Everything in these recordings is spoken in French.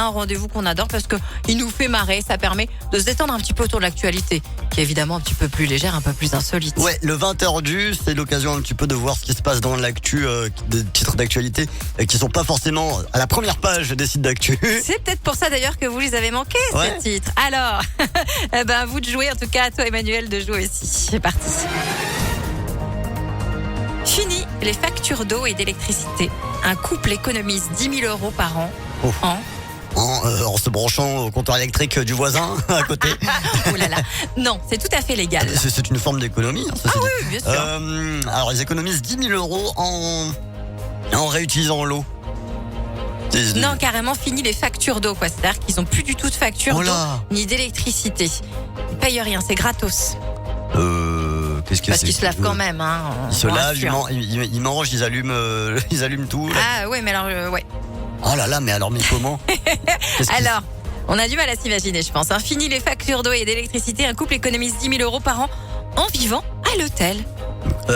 un rendez-vous qu'on adore parce que il nous fait marrer. Ça permet de se détendre un petit peu autour de l'actualité, qui est évidemment un petit peu plus légère, un peu plus insolite. Ouais, le 20h du, c'est l'occasion un petit peu de voir ce qui se passe dans l'actu, des titres d'actualité qui sont pas forcément à la première page des sites d'actu. C'est peut-être pour ça d'ailleurs que vous les avez manqués, Ouais. ces titres. Alors, à vous de jouer. En tout cas, à toi, Emmanuel, de jouer aussi. C'est parti. Fini les factures d'eau et d'électricité. Un couple économise 10 000 € par an. Oh. En... En se branchant au comptoir électrique du voisin à côté. Oh là là. Non, c'est tout à fait légal. C'est une forme d'économie. Hein, ceci dit. Oui, bien sûr. Alors, ils économisent 10 000 € en réutilisant l'eau. Non, carrément fini les factures d'eau, quoi. C'est-à-dire qu'ils ont plus du tout de factures Oh d'eau là. ni d'électricité. Ils payent rien, c'est gratos. Qu'est-ce que Parce c'est qu'ils se lavent quand même. Hein, Ils se on lavent, rassure. ils mangent, ils allument tout. Là. Ah ouais, mais alors, ouais. Oh là là, mais comment Qu'est-ce qu'ils- Alors, on a du mal à s'imaginer, je pense. Hein. Fini les factures d'eau et d'électricité. Un couple économise 10 000 € par an en vivant à l'hôtel.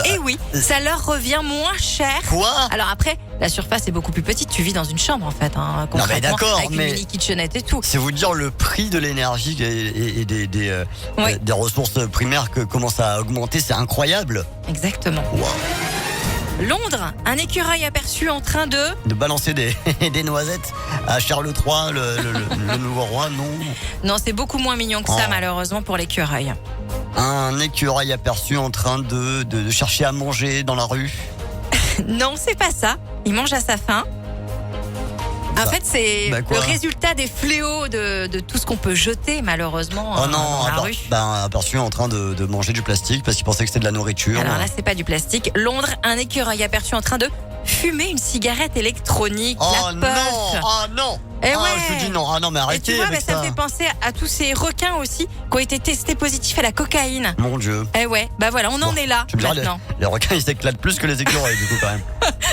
Et oui, ça leur revient moins cher. Quoi Alors après, la surface est beaucoup plus petite. Tu vis dans une chambre, en fait. Hein, Non, mais concrètement, d'accord, avec mais- une mini kitchenette et tout. C'est vous dire le prix de l'énergie et Oui. des ressources primaires que commence à augmenter, c'est incroyable. Exactement. Wow. Londres, un écureuil aperçu en train de... De balancer des noisettes à Charles III, le nouveau roi, non. Non, c'est beaucoup moins mignon que ça, Oh. malheureusement, pour l'écureuil. Un écureuil aperçu en train de chercher à manger dans la rue. Non, c'est pas ça. Il mange à sa faim. En Bah, fait, c'est bah quoi le résultat des fléaux de tout ce qu'on peut jeter, malheureusement, Oh non, dans la rue. aperçu en train de manger du plastique parce qu'il pensait que c'était de la nourriture. Alors là, c'est pas du plastique. Londres, un écureuil aperçu en train de fumer une cigarette électronique. Oh la non, puff. oh non. Eh Ah, ouais. je te dis non, ah non, mais Et tu arrêtez vois, avec ça me fait penser à tous ces requins aussi qui ont été testés positifs à la cocaïne. Mon Dieu. Eh ouais, bah voilà, on en Bon, est là tu me diras, maintenant. les requins ils s'éclatent plus que les écureuils du coup quand même.